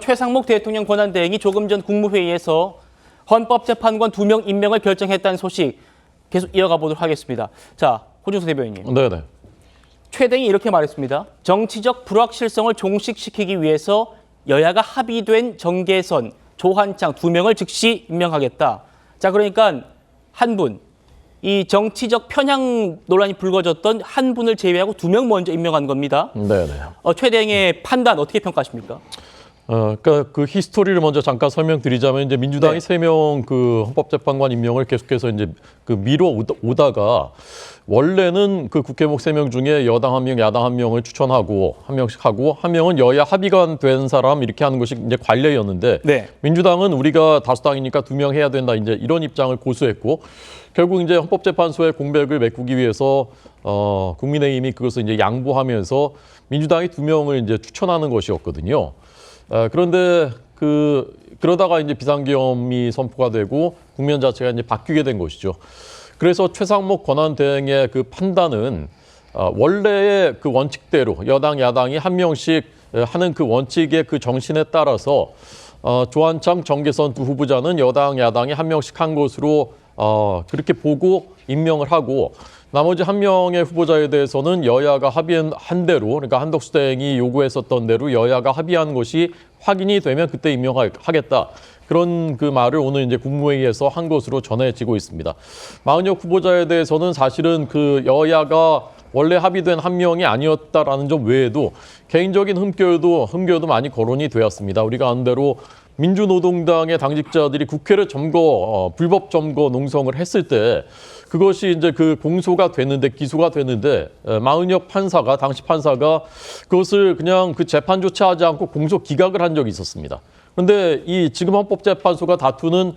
최상목 대통령 권한대행이 조금 전 국무회의에서 헌법재판관 2명 임명을 결정했다는 소식 계속 이어가 보도록 하겠습니다. 자, 호중수 대변인님. 네네. 최 대행이 이렇게 말했습니다. 정치적 불확실성을 종식시키기 위해서 여야가 합의된 정계선, 조한창 2명을 즉시 임명하겠다. 자, 그러니까 한 분, 이 정치적 편향 논란이 불거졌던 한 분을 제외하고 2명 먼저 임명한 겁니다. 네네. 최 대행의 판단 어떻게 평가하십니까? 그러니까 그 히스토리를 먼저 잠깐 설명드리자면 이제 민주당이 네. 3명 그 헌법재판관 임명을 계속해서 이제 그 미뤄 오다가 원래는 그 국회의원 3명 중에 여당 1명, 야당 1명을 추천하고 1명씩 하고 1명은 여야 합의가 된 사람 이렇게 하는 것이 이제 관례였는데 네. 민주당은 우리가 다수당이니까 2명 해야 된다 이제 이런 입장을 고수했고 결국 이제 헌법재판소의 공백을 메꾸기 위해서 국민의힘이 그것을 이제 양보하면서 민주당이 2명을 이제 추천하는 것이었거든요. 그런데 그러다가 이제 비상계엄이 선포가 되고 국면 자체가 이제 바뀌게 된 것이죠. 그래서 최상목 권한대행의 그 판단은 원래의 그 원칙대로 여당, 야당이 1명씩 하는 그 원칙의 그 정신에 따라서 조한창, 정계선 2 후보자는 여당, 야당이 1명씩 한 것으로 그렇게 보고 임명을 하고 나머지 1명의 후보자에 대해서는 여야가 합의한 대로 그러니까 한덕수 대행이 요구했었던 대로 여야가 합의한 것이 확인이 되면 그때 임명하겠다. 그런 그 말을 오늘 이제 국무회의에서 한 것으로 전해지고 있습니다. 마은혁 후보자에 대해서는 사실은 그 여야가 원래 합의된 1명이 아니었다라는 점 외에도 개인적인 흠결도 많이 거론이 되었습니다. 우리가 아는 대로 민주노동당의 당직자들이 국회를 불법 점거 농성을 했을 때 그것이 이제 그 공소가 됐는데 기소가 됐는데 마은혁 판사가 당시 판사가 그것을 그냥 그 재판조차 하지 않고 공소 기각을 한 적이 있었습니다. 그런데 이 지금 헌법재판소가 다투는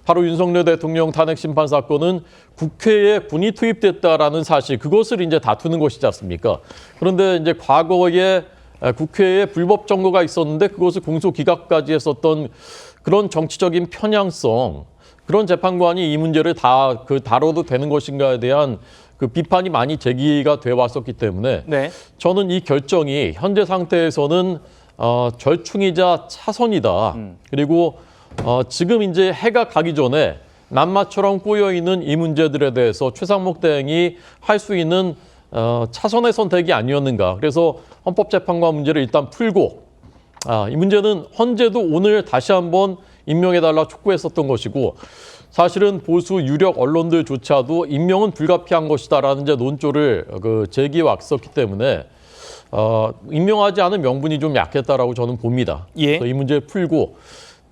바로 윤석열 대통령 탄핵 심판 사건은 국회에 군이 투입됐다라는 사실 그것을 이제 다투는 것이지 않습니까? 그런데 이제 과거에 국회에 불법 점거가 있었는데 그것을 공소 기각까지 했었던 그런 정치적인 편향성 그런 재판관이 이 문제를 다뤄도 되는 것인가에 대한 그 비판이 많이 제기가 돼 왔었기 때문에 네. 저는 이 결정이 현재 상태에서는 절충이자 차선이다. 그리고 지금 이제 해가 가기 전에 남마처럼 꼬여 있는 이 문제들에 대해서 최상목 대행이 할 수 있는 차선의 선택이 아니었는가. 그래서 헌법재판관 문제를 일단 풀고 이 문제는 헌재도 오늘 다시 한번 임명해달라 촉구했었던 것이고 사실은 보수 유력 언론들조차도 임명은 불가피한 것이다라는 이제 논조를 제기해 왔었기 때문에 임명하지 않은 명분이 좀 약했다라고 저는 봅니다. 예. 그래서 이 문제를 풀고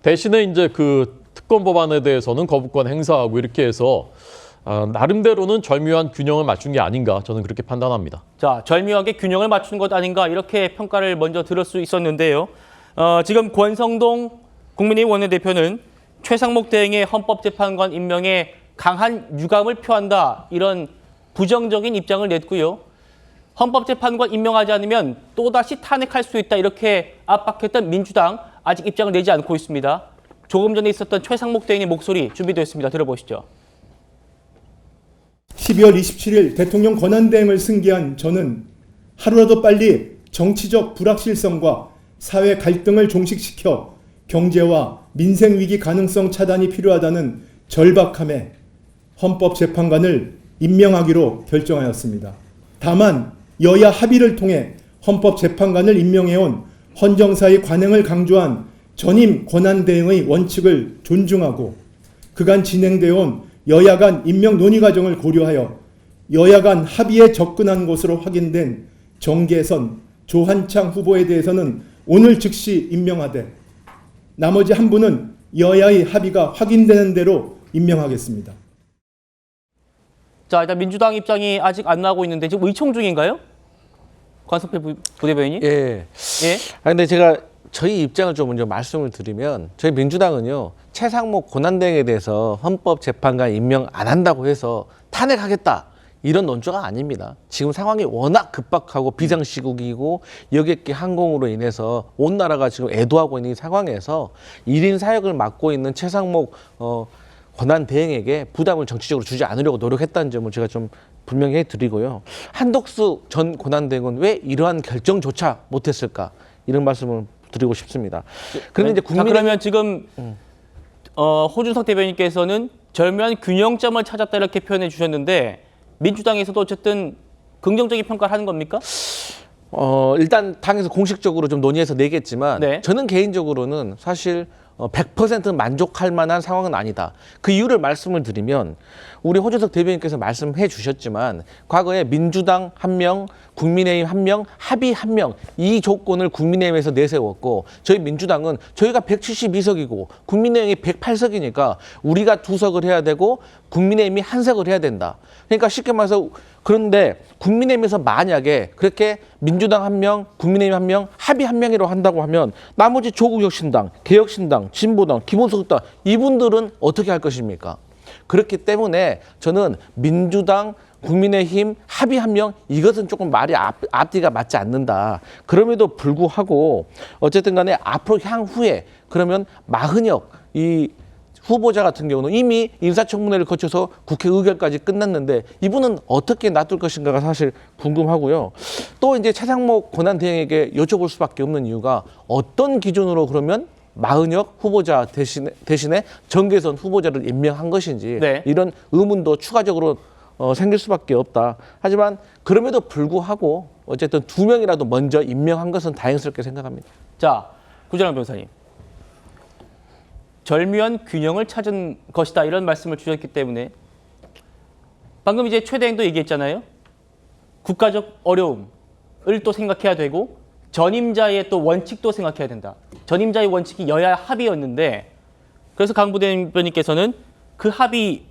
대신에 이제 그 특검 법안에 대해서는 거부권 행사하고 이렇게 해서 나름대로는 절묘한 균형을 맞춘 게 아닌가 저는 그렇게 판단합니다. 자, 절묘하게 균형을 맞춘 것 아닌가 이렇게 평가를 먼저 들을 수 있었는데요. 지금 권성동 국민의힘 원내대표는 최상목 대행의 헌법재판관 임명에 강한 유감을 표한다 이런 부정적인 입장을 냈고요. 헌법재판관 임명하지 않으면 또다시 탄핵할 수 있다 이렇게 압박했던 민주당 아직 입장을 내지 않고 있습니다. 조금 전에 있었던 최상목 대행의 목소리 준비되었습니다. 들어보시죠. 12월 27일 대통령 권한대행을 승계한 저는 하루라도 빨리 정치적 불확실성과 사회 갈등을 종식시켜 경제와 민생위기 가능성 차단이 필요하다는 절박함에 헌법재판관을 임명하기로 결정하였습니다. 다만 여야 합의를 통해 헌법재판관을 임명해온 헌정사의 관행을 강조한 전임 권한대행의 원칙을 존중하고 그간 진행되어온 여야 간 임명 논의 과정을 고려하여 여야 간 합의에 접근한 것으로 확인된 정계선, 조한창 후보에 대해서는 오늘 즉시 임명하되 나머지 한 분은 여야의 합의가 확인되는 대로 임명하겠습니다. 자, 일단 민주당 입장이 아직 안 나오고 있는데 지금 의총 중인가요? 관석표 부대변인이? 예. 예. 근데 제가 저희 입장을 좀 먼저 말씀을 드리면 저희 민주당은요 최상목 권한대행에 대해서 헌법재판관 임명 안 한다고 해서 탄핵하겠다 이런 논조가 아닙니다. 지금 상황이 워낙 급박하고 비상시국이고 여객기 항공으로 인해서 온 나라가 지금 애도하고 있는 상황에서 1인 사역을 맡고 있는 최상목 권한대행에게 부담을 정치적으로 주지 않으려고 노력했다는 점을 제가 좀 분명히 해드리고요. 한덕수 전 권한대행은 왜 이러한 결정조차 못했을까? 이런 말씀을 드리고 싶습니다. 그런데 이제 자, 그러면 지금 호준석 대변인께서는 절묘한 균형점을 찾았다 이렇게 표현해 주셨는데 민주당에서도 어쨌든 긍정적인 평가를 하는 겁니까? 일단 당에서 공식적으로 좀 논의해서 내겠지만 네. 저는 개인적으로는 사실 100% 만족할 만한 상황은 아니다. 그 이유를 말씀을 드리면 우리 호준석 대변인께서 말씀해 주셨지만 과거에 민주당 1명, 국민의힘 1명, 합의 1명 이 조건을 국민의힘에서 내세웠고 저희 민주당은 저희가 172석이고 국민의힘이 108석이니까 우리가 2석을 해야 되고 국민의힘이 1석을 해야 된다. 그러니까 쉽게 말해서 그런데 국민의힘에서 만약에 그렇게 민주당 1명, 국민의힘 1명, 합의 1명이라고 한다고 하면 나머지 조국혁신당, 개혁신당, 진보당, 기본소득당 이분들은 어떻게 할 것입니까? 그렇기 때문에 저는 민주당, 국민의힘 합의 1명 이것은 조금 말이 앞뒤가 맞지 않는다. 그럼에도 불구하고 어쨌든 간에 앞으로 향후에 그러면 마흔혁 이 후보자 같은 경우는 이미 인사청문회를 거쳐서 국회 의결까지 끝났는데 이분은 어떻게 놔둘 것인가가 사실 궁금하고요. 또 이제 최상목 권한대행에게 여쭤볼 수밖에 없는 이유가 어떤 기준으로 그러면 마흔혁 후보자 대신에 정계선 후보자를 임명한 것인지 네. 이런 의문도 추가적으로 생길 수밖에 없다. 하지만 그럼에도 불구하고 어쨌든 2명이라도 먼저 임명한 것은 다행스럽게 생각합니다. 자, 구재랑 변호사님. 절묘한 균형을 찾은 것이다 이런 말씀을 주셨기 때문에 방금 이제 최대행도 얘기했잖아요. 국가적 어려움을 또 생각해야 되고 전임자의 또 원칙도 생각해야 된다. 전임자의 원칙이 여야 합의였는데 그래서 강 부대변인께서는 그 합의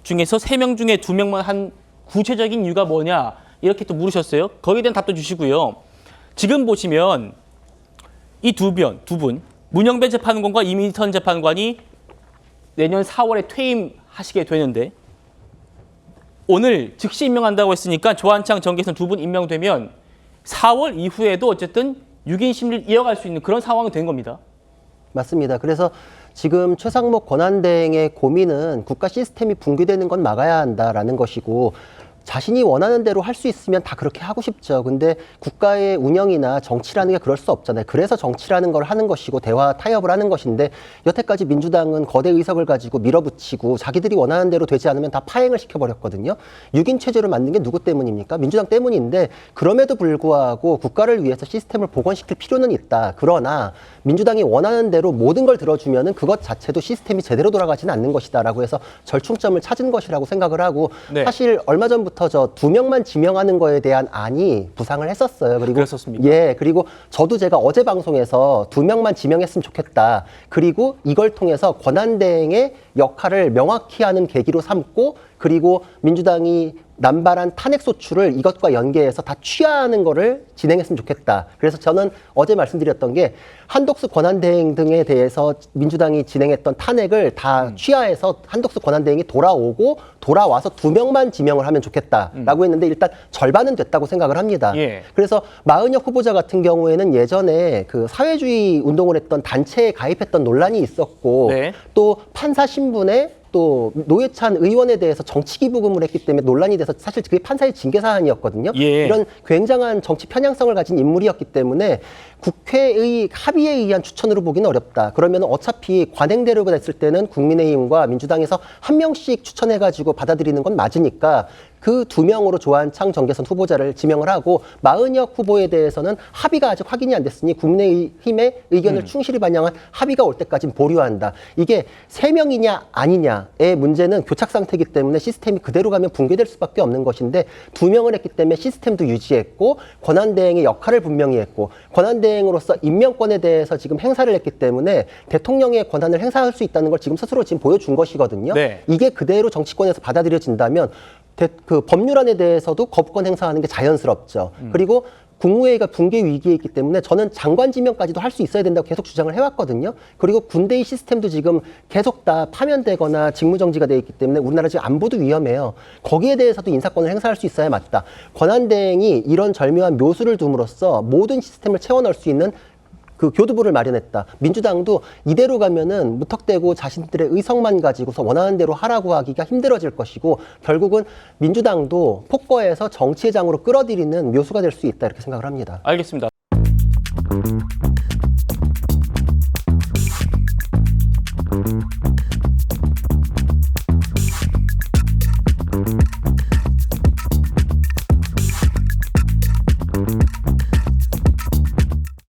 중에서 3명 중에 2명만 한 구체적인 이유가 뭐냐 이렇게 또 물으셨어요. 거기에 대한 답도 주시고요. 지금 보시면 이 두 분 문영배 재판관과 이민선 재판관이 내년 4월에 퇴임하시게 되는데 오늘 즉시 임명한다고 했으니까 조한창, 정계선 2분 임명되면 4월 이후에도 어쨌든 6인 심리를 이어갈 수 있는 그런 상황이 된 겁니다. 맞습니다. 그래서 지금 최상목 권한대행의 고민은 국가 시스템이 붕괴되는 건 막아야 한다라는 것이고 자신이 원하는 대로 할 수 있으면 다 그렇게 하고 싶죠. 근데 국가의 운영이나 정치라는 게 그럴 수 없잖아요. 그래서 정치라는 걸 하는 것이고 대화 타협을 하는 것인데 여태까지 민주당은 거대 의석을 가지고 밀어붙이고 자기들이 원하는 대로 되지 않으면 다 파행을 시켜버렸거든요. 6인 체제를 만든 게 누구 때문입니까? 민주당 때문인데 그럼에도 불구하고 국가를 위해서 시스템을 복원시킬 필요는 있다. 그러나 민주당이 원하는 대로 모든 걸 들어주면은 그것 자체도 시스템이 제대로 돌아가지는 않는 것이다라고 해서 절충점을 찾은 것이라고 생각을 하고 네. 사실 얼마 전부터 저 2명만 지명하는 거에 대한 안이 부상을 했었어요. 그리고 그랬었습니까? 예, 그리고 저도 제가 어제 방송에서 2명만 지명했으면 좋겠다. 그리고 이걸 통해서 권한대행의 역할을 명확히 하는 계기로 삼고 그리고 민주당이 남발한 탄핵 소추를 이것과 연계해서 다 취하하는 거를 진행했으면 좋겠다. 그래서 저는 어제 말씀드렸던 게 한독수 권한대행 등에 대해서 민주당이 진행했던 탄핵을 다 취하해서 한독수 권한대행이 돌아오고 돌아와서 2명만 지명을 하면 좋겠다라고 했는데 일단 절반은 됐다고 생각을 합니다. 예. 그래서 마흔혁 후보자 같은 경우에는 예전에 그 사회주의 운동을 했던 단체에 가입했던 논란이 있었고 네. 또 판사 신분에 또 노회찬 의원에 대해서 정치 기부금을 했기 때문에 논란이 돼서 사실 그게 판사의 징계 사안이었거든요. 예. 이런 굉장한 정치 편향성을 가진 인물이었기 때문에 국회의 합의에 의한 추천으로 보기는 어렵다. 그러면 어차피 관행대로가 됐을 때는 국민의힘과 민주당에서 한 명씩 추천해가지고 받아들이는 건 맞으니까 그 2명으로 조한창, 정계선 후보자를 지명을 하고 마흔혁 후보에 대해서는 합의가 아직 확인이 안 됐으니 국민의힘의 의견을 충실히 반영한 합의가 올 때까지는 보류한다. 이게 3명이냐 아니냐의 문제는 교착 상태이기 때문에 시스템이 그대로 가면 붕괴될 수밖에 없는 것인데 2명을 했기 때문에 시스템도 유지했고 권한대행의 역할을 분명히 했고 권한대행으로서 임명권에 대해서 지금 행사를 했기 때문에 대통령의 권한을 행사할 수 있다는 걸 지금 스스로 지금 보여준 것이거든요. 네. 이게 그대로 정치권에서 받아들여진다면 그 법률안에 대해서도 거부권 행사하는 게 자연스럽죠. 그리고 국무회의가 붕괴 위기에 있기 때문에 저는 장관 지명까지도 할 수 있어야 된다고 계속 주장을 해왔거든요. 그리고 군대의 시스템도 지금 계속 다 파면되거나 직무정지가 돼 있기 때문에 우리나라 지금 안보도 위험해요. 거기에 대해서도 인사권을 행사할 수 있어야 맞다. 권한대행이 이런 절묘한 묘수를 둠으로써 모든 시스템을 채워 넣을 수 있는 그 교두보를 마련했다. 민주당도 이대로 가면은 무턱대고 자신들의 의석만 가지고서 원하는 대로 하라고 하기가 힘들어질 것이고 결국은 민주당도 폭거해서 정치회장으로 끌어들이는 묘수가 될 수 있다 이렇게 생각을 합니다. 알겠습니다. 있습니다.